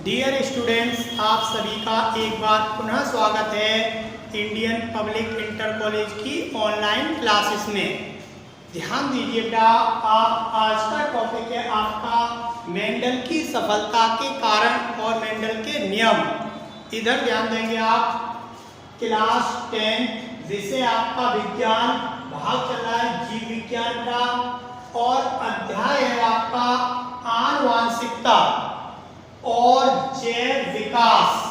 Dear students, आप सभी का एक बार पुनः स्वागत है इंडियन पब्लिक इंटर कॉलेज की ऑनलाइन क्लासेस में। ध्यान दीजिए बेटा, आप आज का टॉपिक है आपका मेंडल की सफलता के कारण और मेंडल के नियम। इधर ध्यान देंगे आप। क्लास 10 जिसे आपका विज्ञान भाग चल रहा है जीव विज्ञान का, और अध्याय है आपका आनुवांशिकता और जैव विकास।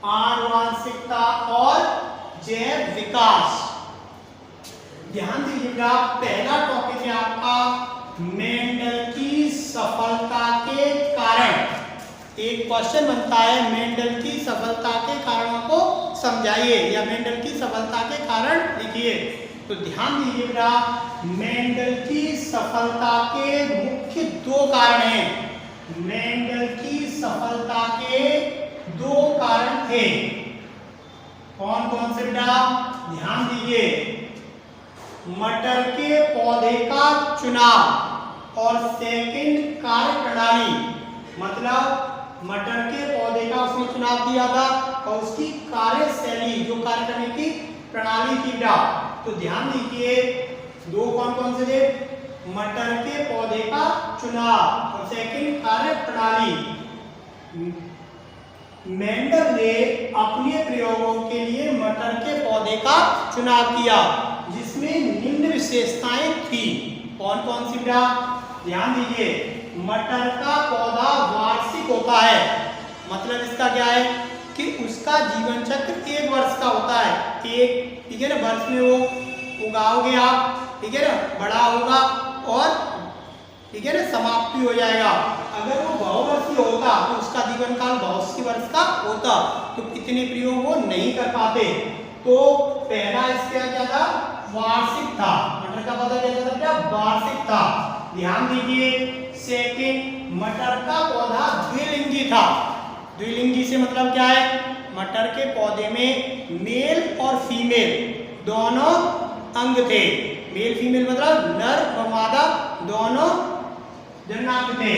आनुवांशिकता और जैव विकास। ध्यान दीजिएगा, पहला टॉपिक है आपका मेंडल की सफलता के कारण। एक क्वेश्चन बनता है, मेंडल की सफलता के कारणों को समझाइए या मेंडल की सफलता के कारण लिखिए। तो ध्यान दीजिएगा, मेंडल की सफलता के मुख्य दो कारण हैं। मेंडल की सफलता के दो कारण थे। कौन कौन से बेटा? ध्यान दीजिए, मटर के पौधे का चुनाव और सेकंड कार्य प्रणाली। मतलब मटर के पौधे का उसने चुनाव दिया था और उसकी कार्यशैली, जो कार्य करने की प्रणाली थी बेटा। तो ध्यान दीजिए, दो कौन कौन से थे? मटर के पौधे का चुनाव और सेकंड कार्य प्रणाली। मेंडल ने अपने प्रयोगों के लिए मटर के पौधे का चुनाव किया जिसमें निम्न विशेषताएं थी। कौन कौन सी बेटा? ध्यान दीजिए, मटर का पौधा वार्षिक होता है। मतलब इसका क्या है कि उसका जीवन चक्र 1 वर्ष का होता है। एक, ठीक है ना, वर्ष में वो उगाओगे आप, ठीक है ना, बड़ा होगा और ठीक है ना, समाप्ति हो जाएगा। अगर वो बहुवर्षीय होता तो उसका जीवन काल 82 वर्ष का होता, तो इतने प्रयोग वो नहीं कर पाते। तो पहला इसका क्या था? वार्षिक था। मटर का पौधा कैसा था? क्या वार्षिक था। ध्यान दीजिए, सेकंड, मटर का पौधा द्विलिंगी था। द्विलिंगी से मतलब क्या है? मटर के पौधे में मेल और फीमेल दोनों अंग थे। मेल फीमेल मतलब नर और मादा दोनों जन्मांग थे।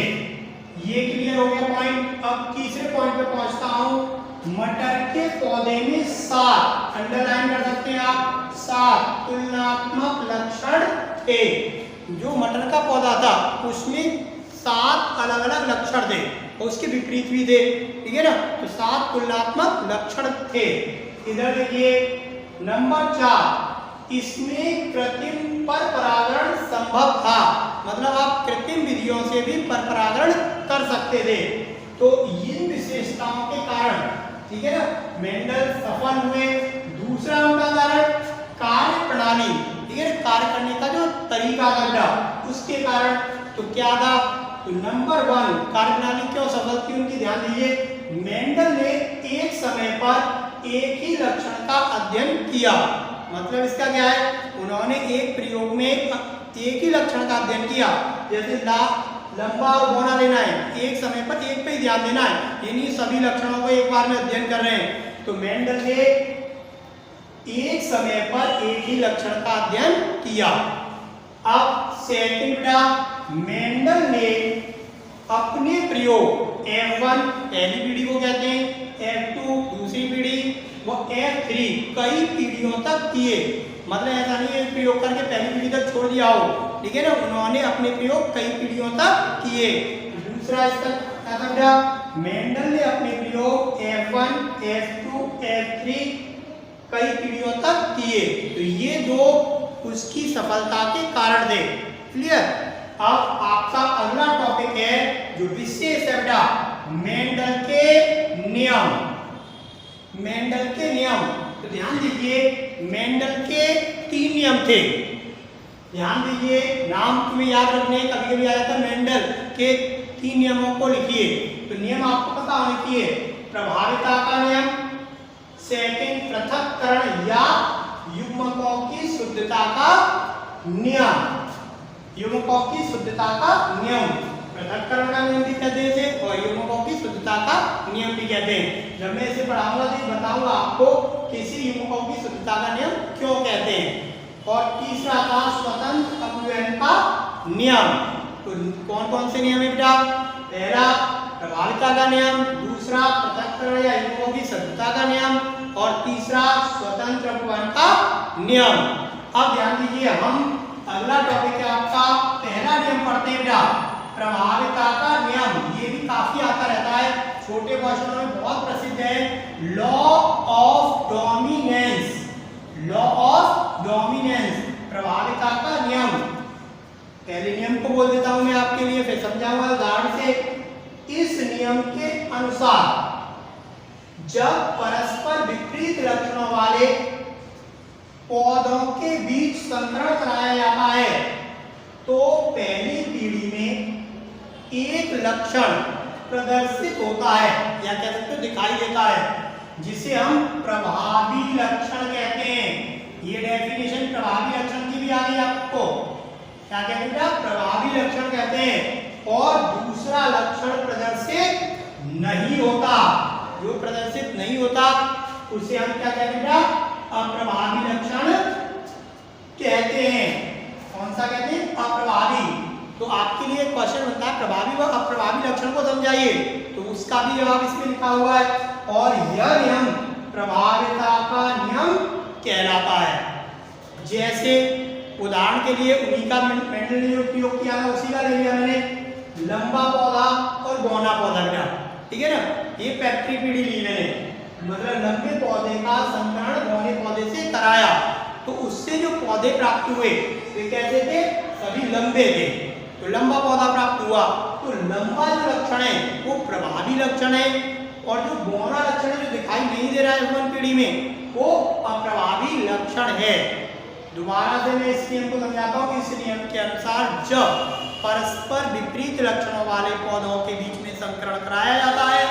ये क्लियर हो गया पॉइंट। अब तीसरे पॉइंट पे पहुंचता हूं। मटर के पौधे में 7, अंडरलाइन कर सकते हैं आप, 7 तुलनात्मक लक्षण थे। जो मटर का पौधा था उसमें 7 अलग अलग लक्षण थे और उसके विपरीत भी थे, ठीक है ना। तो 7 तुलनात्मक लक्षण थे। इधर देखिए, नंबर 4, इसमें कृत्रिम पर परागण संभव था। मतलब आप कृत्रिम विधियों से भी पर परागण कर सकते थे। तो इन विशेषताओं के कारण, ठीक है ना, मेंडल सफल हुए। दूसरा उनका कारण कार्य प्रणाली, ठीक है, कार्य करने का जो तरीका था उसके कारण। तो क्या था? तो नंबर 1, कार्य प्रणाली क्यों सफल थी उनकी? ध्यान दीजिए, मेंडल ने एक समय पर एक ही लक्षण का अध्ययन किया। मतलब इसका क्या है? उन्होंने एक प्रयोग में एक ही लक्षण का अध्ययन किया। जैसे लंबा और बौना लेना है, एक समय पर एक पे ही ध्यान देना है, यानी सभी लक्षणों को एक बार में अध्ययन कर रहे हैं। तो मेंडल ने एक समय पर एक ही लक्षण का अध्ययन किया। अब सेकंड, मेंडल ने अपने प्रयोग F1 पहली पीढ़ी को कहते हैं, F2 दूसरी पीढ़ी व F3 कई पीढ़ियों तक किए। मतलब ऐसा नहीं है प्रयोग करके पहली पीढ़ी तक छोड़ दिया हो, ठीक है ना, उन्होंने अपने प्रयोग कई पीढ़ियों तक किए। दूसरा इसका क्या था? मेंडल ने अपने प्रयोग F1 F2 F3 कई पीढ़ियों तक किए। तो ये दो उसकी सफलता के कारण थे। क्लियर? अब आपका अगला टॉपिक है जो विशेष है बेटा, मेंडल के नियम। मेंडल के नियम। तो ध्यान दीजिए, मेंडल के 3 नियम थे। ध्यान दीजिए, नाम तुम्हें याद रखने, कभी कभी आया था मेंडल के 3 नियमों को लिखिए। तो नियम आपको पता होने चाहिए। प्रभाविता का नियम, सेकंड पृथक्करण या युग्मकों की शुद्धता का नियम। युग्मकों की शुद्धता का नियम पृथक्करण का नियम भी कहते हैं और युग्मकों की शुद्धता का नियम भी कहते हैं। जब मैं इसे पढ़ाऊंगा तो बताऊंगा आपको किसी युग्मकों की शुद्धता का नियम क्यों कहते हैं। और तीसरा था स्वतंत्र अपव्ययन का नियम। तो कौन कौन से नियम है बेटा? पहला प्रभाविता का नियम, दूसरा पृथक्करण या युग्मों की सदृढ़ता का नियम और तीसरा स्वतंत्र अपवहन का नियम। अब ध्यान दीजिए, हम अगला टॉपिक है आपका पहला नियम पढ़ते हैं बेटा, प्रभाविता का नियम। ये भी काफी आता रहता है, छोटे क्वेश्चनों में बहुत प्रसिद्ध है। Law of dominance, law of dominance, प्रभाविता का नियम। पहले नियम को बोल देता हूं मैं आपके लिए, फिर समझाऊंगा उदाहरण से। इस नियम के अनुसार जब परस्पर विपरीत लक्षणों वाले पौधों के बीच संकरण कराया जाता है तो पहली पीढ़ी में एक लक्षण प्रदर्शित होता है या कह सकते हो दिखाई देता है, जिसे हम प्रभावी लक्षण कहते हैं। ये डेफिनेशन प्रभावी लक्षण की भी आ गई आपको, क्या कहते हैं, प्रभावी लक्षण कहते हैं। और दूसरा लक्षण प्रदर्शित नहीं होता, जो प्रदर्शित नहीं होता उसे हम क्या कहते हैं, अप्रभावी लक्षण कहते हैं। कौन सा कहते हैं, अप्रभावी। तो आपके लिए क्वेश्चन बनता है प्रभावी व अप्रभावी लक्षण को समझाइए, तो उसका भी जवाब इसमें लिखा हुआ है। और यह नियम प्रभाविता का नियम कहलाता है। जैसे उदाहरण के लिए उन्हीं का मेंडल ने उपयोग किया है, उसी का ले लिया मैंने, लंबा पौधा और बौना पौधा का, ठीक है ना। ये पैतृ पीढ़ी ली मैंने, मतलब लंबे पौधे का संकरण बौने पौधे से कराया, तो उससे जो पौधे प्राप्त हुए वे कैसे थे, सभी लंबे थे, तो लंबा पौधा प्राप्त हुआ। तो लंबा जो लक्षण है वो प्रभावी लक्षण है, और जो बौना लक्षण है जो दिखाई नहीं दे रहा है युग्मन पीढ़ी में, वो अप्रभावी लक्षण है। दोबारा से मैं इस नियम को समझाता हूँ। इस नियम के अनुसार जब परस्पर विपरीत लक्षणों वाले पौधों के बीच में संकरण कराया जाता है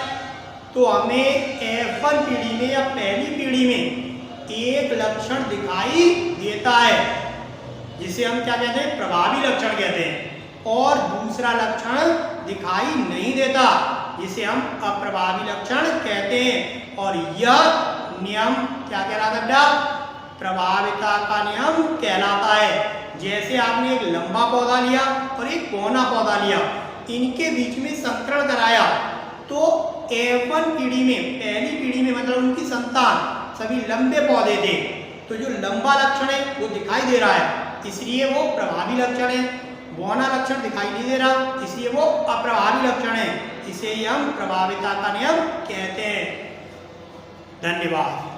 तो हमें F1 पीढ़ी में या पहली पीढ़ी में एक लक्षण दिखाई देता है, जिसे हम क्या कहते हैं, प्रभावी लक्षण कहते हैं। और दूसरा लक्षण दिखाई नहीं देता, जिसे हम अप्रभावी लक्षण कहते हैं। और यह नियम क्या कहलाता है, प्रभाविता का नियम कहलाता है। जैसे आपने एक लंबा पौधा लिया और एक बौना पौधा लिया, इनके बीच में संकरण कराया तो F1 पीढ़ी में, पहली पीढ़ी में मतलब उनकी संतान सभी लंबे पौधे थे, तो जो लंबा लक्षण है वो दिखाई दे रहा है, इसलिए वो प्रभावी लक्षण है। बौना लक्षण दिखाई नहीं दे रहा, इसलिए वो अप्रभावी लक्षण है। इसे हम प्रभाविता का नियम कहते हैं। धन्यवाद।